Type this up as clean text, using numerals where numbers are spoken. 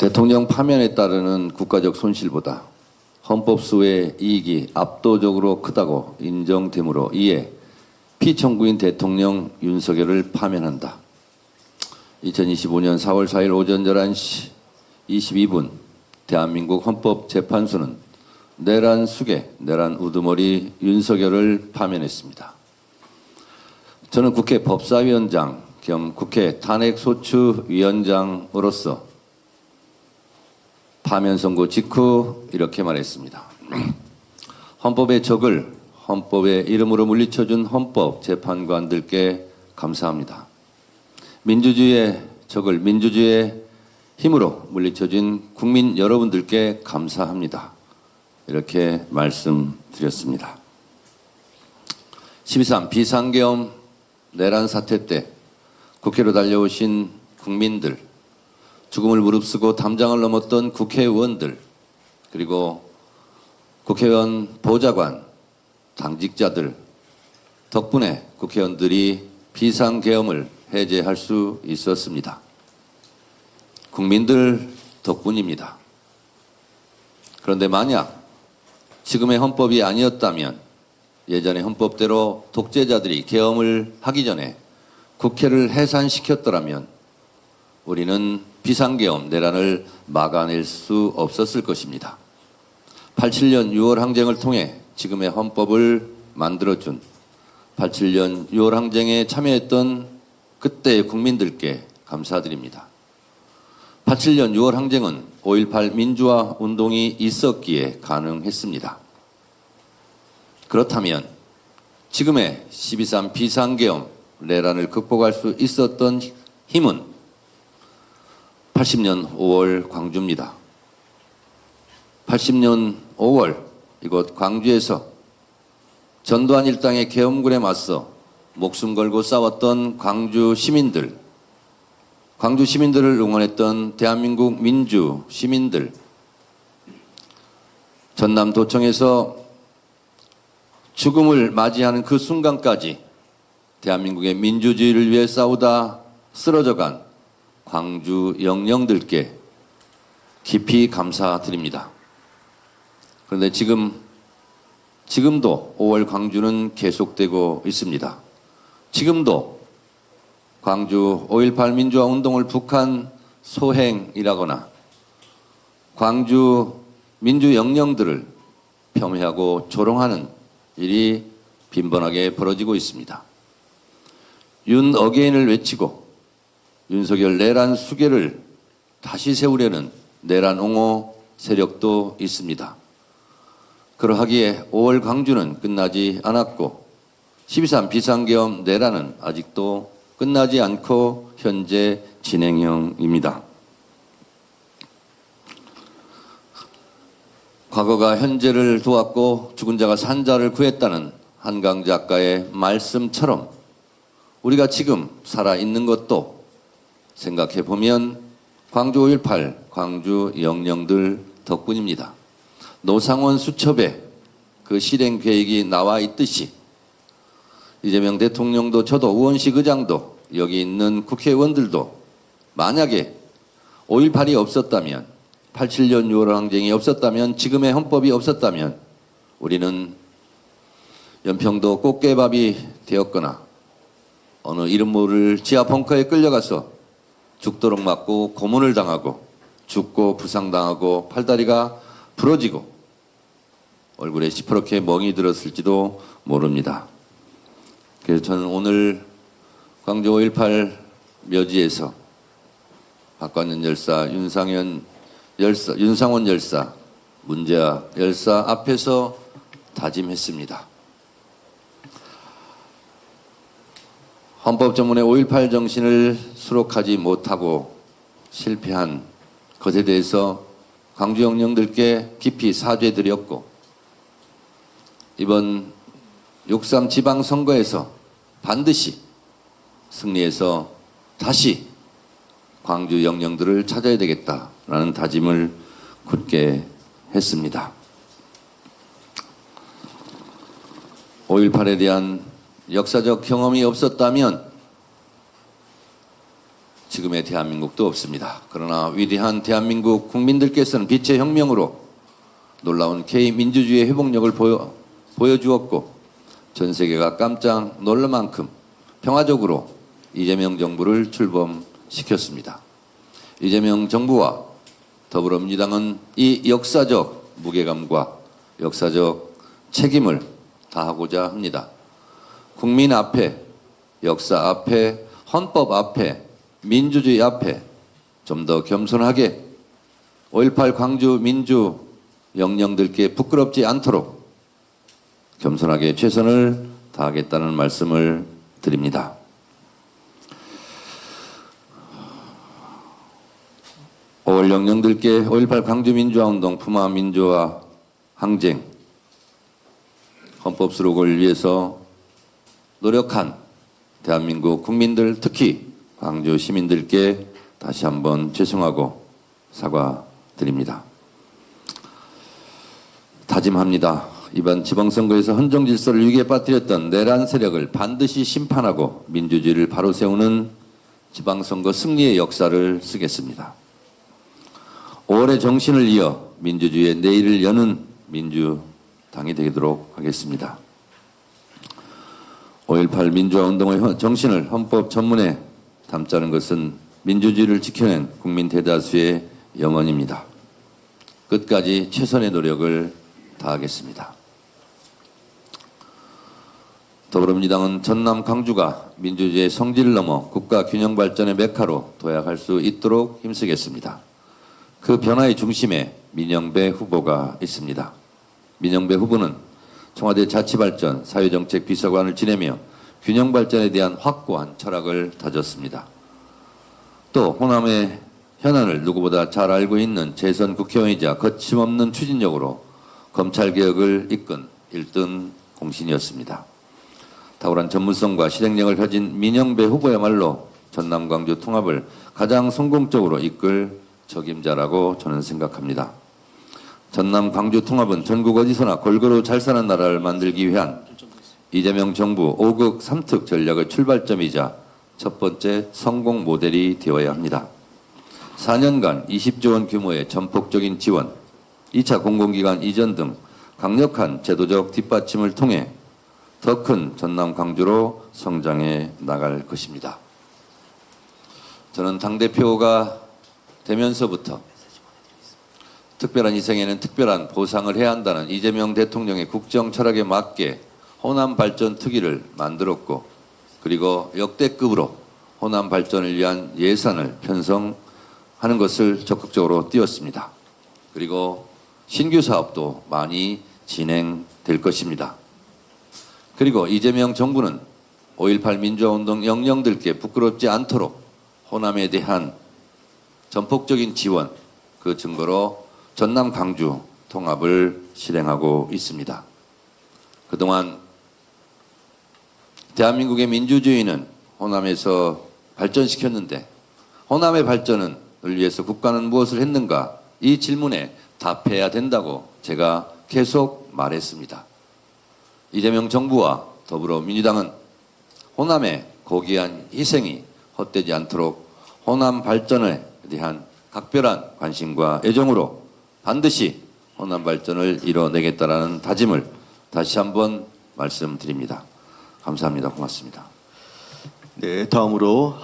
대통령 파면에 따르는 국가적 손실보다 헌법수의 이익이 압도적으로 크다고 인정되므로 이에 피청구인 대통령 윤석열을 파면한다. 2025년 4월 4일 오전 11시 22분 대한민국 헌법재판소는 내란 수괴, 내란 우두머리 윤석열을 파면했습니다. 저는 국회 법사위원장 겸 국회 탄핵소추위원장으로서 파면 선고 직후 이렇게 말했습니다. 헌법의 적을 헌법의 이름으로 물리쳐준 헌법재판관들께 감사합니다. 민주주의의 적을 민주주의의 힘으로 물리쳐준 국민 여러분들께 감사합니다. 이렇게 말씀드렸습니다. 12.3 비상계엄 내란 사태 때 국회로 달려오신 국민들, 죽음을 무릅쓰고 담장을 넘었던 국회의원들, 그리고 국회의원 보좌관, 당직자들 덕분에 국회의원들이 비상계엄을 해제할 수 있었습니다. 국민들 덕분입니다. 그런데 만약 지금의 헌법이 아니었다면 예전의 헌법대로 독재자들이 계엄을 하기 전에 국회를 해산시켰더라면 우리는 비상계엄 내란을 막아낼 수 없었을 것입니다. 87년 6월 항쟁을 통해 지금의 헌법을 만들어준 87년 6월 항쟁에 참여했던 그때의 국민들께 감사드립니다. 87년 6월 항쟁은 5.18 민주화 운동이 있었기에 가능했습니다. 그렇다면 지금의 12.3 비상계엄 내란을 극복할 수 있었던 힘은 80년 5월 광주입니다. 80년 5월 이곳 광주에서 전두환 일당의 계엄군에 맞서 목숨 걸고 싸웠던 광주 시민들을 응원했던 대한민국 민주 시민들, 전남도청에서 죽음을 맞이하는 그 순간까지 대한민국의 민주주의를 위해 싸우다 쓰러져간 광주 영령들께 깊이 감사드립니다. 그런데 지금도 5월 광주는 계속되고 있습니다. 지금도 광주 5.18 민주화 운동을 북한 소행이라거나 광주 민주 영령들을 폄훼하고 조롱하는 일이 빈번하게 벌어지고 있습니다. 윤 어게인을 외치고 윤석열 내란 수괴를 다시 세우려는 내란 옹호 세력도 있습니다. 그러하기에 5월 광주는 끝나지 않았고 12.3 비상계엄 내란은 아직도 끝나지 않고 현재 진행형입니다. 과거가 현재를 도왔고 죽은 자가 산 자를 구했다는 한강 작가의 말씀처럼 우리가 지금 살아있는 것도 생각해 보면 광주 5.18 광주 영령들 덕분입니다. 노상원 수첩에 그 실행 계획이 나와 있듯이 이재명 대통령도 저도 우원식 의장도 여기 있는 국회의원들도 만약에 5.18이 없었다면 87년 6월 항쟁이 없었다면 지금의 헌법이 없었다면 우리는 연평도 꽃게밥이 되었거나 어느 이름 모를 지하 벙커에 끌려가서 죽도록 맞고 고문을 당하고 죽고 부상당하고 팔다리가 부러지고 얼굴에 시퍼렇게 멍이 들었을지도 모릅니다. 그래서 저는 오늘 광주 5.18 묘지에서 박관현 열사, 윤상원 열사, 문재아 열사 앞에서 다짐했습니다. 헌법 전문의 5.18 정신을 수록하지 못하고 실패한 것에 대해서 광주 영령들께 깊이 사죄드렸고 이번 6.3 지방선거에서 반드시 승리해서 다시 광주 영령들을 찾아야 되겠다라는 다짐을 굳게 했습니다. 5.18에 대한 역사적 경험이 없었다면 지금의 대한민국도 없습니다. 그러나 위대한 대한민국 국민들께서는 빛의 혁명으로 놀라운 K민주주의의 회복력을 보여주었고 전 세계가 깜짝 놀랄 만큼 평화적으로 이재명 정부를 출범시켰습니다. 이재명 정부와 더불어민주당은 이 역사적 무게감과 역사적 책임을 다하고자 합니다. 국민 앞에, 역사 앞에, 헌법 앞에, 민주주의 앞에 좀 더 겸손하게 5.18 광주 민주 영령들께 부끄럽지 않도록 겸손하게 최선을 다하겠다는 말씀을 드립니다. 5월 영령들께 5.18 광주 민주화운동 품화 민주화 항쟁 헌법 수록을 위해서 노력한 대한민국 국민들, 특히 광주 시민들께 다시 한번 죄송하고 사과드립니다. 다짐합니다. 이번 지방선거에서 헌정 질서를 위기에 빠뜨렸던 내란 세력을 반드시 심판하고 민주주의를 바로 세우는 지방선거 승리의 역사를 쓰겠습니다. 5월의 정신을 이어 민주주의의 내일을 여는 민주당이 되도록 하겠습니다. 5.18 민주화운동의 정신을 헌법 전문에 담자는 것은 민주주의를 지켜낸 국민 대다수의 염원입니다. 끝까지 최선의 노력을 다하겠습니다. 더불어민주당은 전남 광주가 민주주의의 성질을 넘어 국가 균형 발전의 메카로 도약할 수 있도록 힘쓰겠습니다. 그 변화의 중심에 민영배 후보가 있습니다. 민영배 후보는 청와대 자치발전 사회정책 비서관을 지내며 균형 발전에 대한 확고한 철학을 다졌습니다. 또 호남의 현안을 누구보다 잘 알고 있는 재선 국회의원이자 거침없는 추진력으로 검찰개혁을 이끈 1등 공신이었습니다. 탁월한 전문성과 실행력을 가진 민영배 후보야말로 전남 광주 통합을 가장 성공적으로 이끌 적임자라고 저는 생각합니다. 전남 광주 통합은 전국 어디서나 골고루 잘 사는 나라를 만들기 위한 이재명 정부 5극 3특 전략의 출발점이자 첫 번째 성공 모델이 되어야 합니다. 4년간 20조 원 규모의 전폭적인 지원, 2차 공공기관 이전 등 강력한 제도적 뒷받침을 통해 더 큰 전남 광주로 성장해 나갈 것입니다. 저는 당대표가 되면서부터 특별한 희생에는 특별한 보상을 해야 한다는 이재명 대통령의 국정 철학에 맞게 호남 발전 특위를 만들었고, 그리고 역대급으로 호남 발전을 위한 예산을 편성하는 것을 적극적으로 띄웠습니다. 그리고 신규 사업도 많이 진행될 것입니다. 그리고 이재명 정부는 5.18 민주화운동 영령들께 부끄럽지 않도록 호남에 대한 전폭적인 지원, 그 증거로 전남 광주 통합을 실행하고 있습니다. 그동안 대한민국의 민주주의는 호남에서 발전시켰는데 호남의 발전을 위해서 국가는 무엇을 했는가? 이 질문에 답해야 된다고 제가 계속 말했습니다. 이재명 정부와 더불어민주당은 호남의 고귀한 희생이 헛되지 않도록 호남 발전에 대한 각별한 관심과 애정으로 반드시 호남 발전을 이뤄내겠다라는 다짐을 다시 한번 말씀드립니다. 감사합니다. 고맙습니다. 네, 다음으로